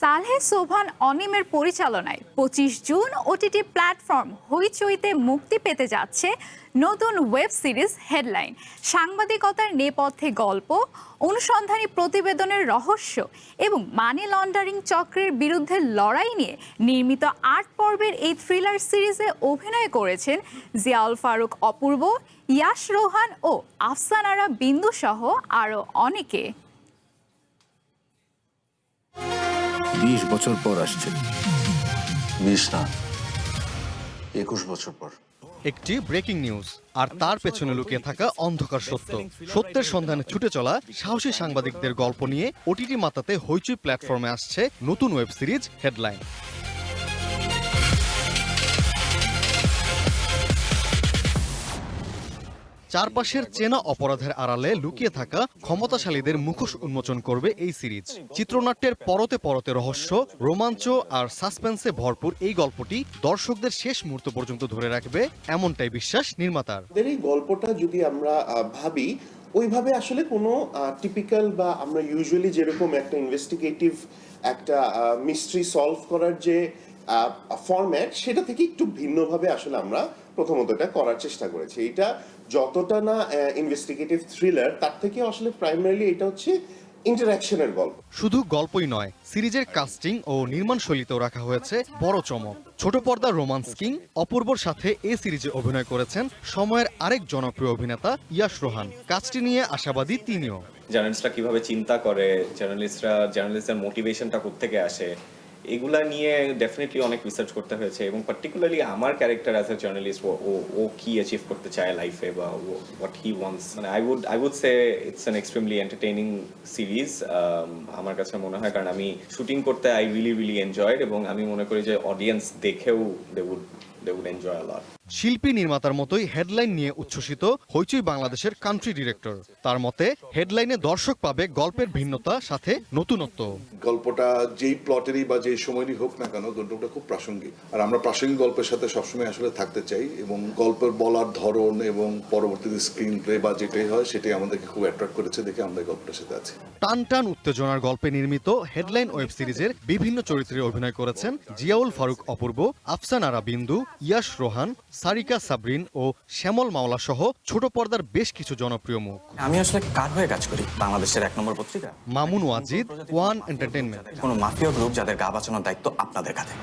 সালেহ সোবহান অনিমের পরিচালনায় 25 June OTT platform হইচইতে মুক্তি পেতে যাচ্ছে নতুন ওয়েব সিরিজ হেডলাইন। সাংবাদিকতার নেপথ্যে গল্প, অনুসন্ধানী প্রতিবেদনের রহস্য এবং মানি লন্ডারিং চক্রের বিরুদ্ধে লড়াই নিয়ে নির্মিত 8 পর্বের এই থ্রিলার সিরিজে অভিনয় করেছেন জিয়াউল ফারুক অপূর্ব, ইয়াশ রোহান ও আফসানারা বিন্দু সহ আরও অনেকে। 20 বছর পর আসছে। 20 না, 21 বছর পর। একটি ব্রেকিং নিউজ, আর তার পেছনে লুকিয়ে থাকা অন্ধকার সত্য। সত্যের সন্ধানে ছুটে চলা সাহসী সাংবাদিকদের গল্প নিয়ে ওটিটি মাতাতে হইচই প্ল্যাটফর্মে আসছে নতুন ওয়েব সিরিজ হেডলাইন। চারপাশের চেনা অপরাধের আড়ালে লুকিয়ে থাকা ক্ষমতাশালীদের মুখোশ উন্মোচন করবে এই সিরিজ। চিত্রনাট্যের পরতে পরতে রহস্য, রোমাঞ্চ আর সাসপেন্সে ভরপুর এই গল্পটি দর্শকদের শেষ মুহূর্ত পর্যন্ত ধরে রাখবে, এমনটাই বিশ্বাস নির্মাতার। এই গল্পটা যদি আমরা ভাবি ওইভাবে আসলে কোনো টিপিক্যাল বা আমরা ইউজুয়ালি যেরকম একটা ইনভেস্টিগেটিভ একটা মিস্ট্রি সলভ করার যে ফরম্যাট, সেটা থেকে একটু ভিন্নভাবে আসলে আমরা প্রথমত এটা করার চেষ্টা করেছি। এটা যতটা না ইনভেস্টিগেটিভ থ্রিলার, তার থেকে আসলে প্রাইমারিলি এটা হচ্ছে ইন্টারঅ্যাকশনের গল্প। শুধু গল্পই নয়, সিরিজের কাস্টিং ও নির্মাণ শৈলীতেও রাখা হয়েছে বড় চমক। ছোট পর্দার রোমান্স কিং অপূর্বর সাথে এই সিরিজে অভিনয় করেছেন সময়ের আরেক জনপ্রিয় অভিনেতা ইয়াশ রোহান। কাজটি নিয়ে আশাবাদী তিনিও। জার্নালিস্টরা কিভাবে চিন্তা করে, জার্নালিস্টদের মোটিভেশনটা কোত্থেকে আসে, এগুলা নিয়ে ডেফিনেটলি অনেক রিসার্চ করতে হয়েছে। এবং পার্টিকুলারলি আমার ক্যারেক্টার অ্যাজ এ জার্নালিস্ট, ও কি অ্যাচিভ করতে চায় লাইফে বা হোয়াট হি ওয়ান্টস, মানে I would say it's an extremely entertaining series আমার কাছে মনে হয়। কারণ আমি শুটিং করতে আই রিয়েলি এনজয়েড, এবং আমি মনে করি যে অডিয়েন্স দেখেও দে উড এনজয় আ লট। শিল্পী নির্মাতার মতোই হেডলাইন নিয়ে উচ্ছ্বসিত হইচই বাংলাদেশের কান্ট্রি ডিরেক্টর। তার মতে হেডলাইনে দর্শক পাবে গল্পের ভিন্নতা সাথে নতুনত্ব। গল্পটা যেই প্লটেরই বা যেই সময়ই হোক না কেন, গল্পটা খুব প্রাসঙ্গিক, আর আমরা প্রাসঙ্গিক গল্পের সাথে সবসময় আসলে থাকতে চাই। এবং গল্পের বলার ধরন এবং পরবর্তীতে স্ক্রিন প্লে বা যেটাই হয় সেটাই আমাদেরকে খুব অ্যাট্রাক্ট করেছে দেখে আমরা গল্পটার সাথে আছি। টান টান উত্তেজনার গল্পে নির্মিত হেডলাইন ওয়েব সিরিজের বিভিন্ন চরিত্রে অভিনয় করেছেন জিয়াউল ফারুক অপূর্ব, আফসানারা বিন্দু, ইয়াশ রোহান, সারিকা সাবরিন ও শ্যামল মাওলা সহ ছোট পর্দার বেশ কিছু জনপ্রিয় মুখ। আমি আসলে কার হয়ে কাজ করি? বাংলাদেশের 1 নম্বর পত্রিকা মামুন ওয়াজিদ, ওয়ান এন্টারটেইনমেন্ট। কোনো মাফিয়া গ্রুপ যাদের গা বাঁচানোর দায়িত্ব আপনাদের কাঁধে।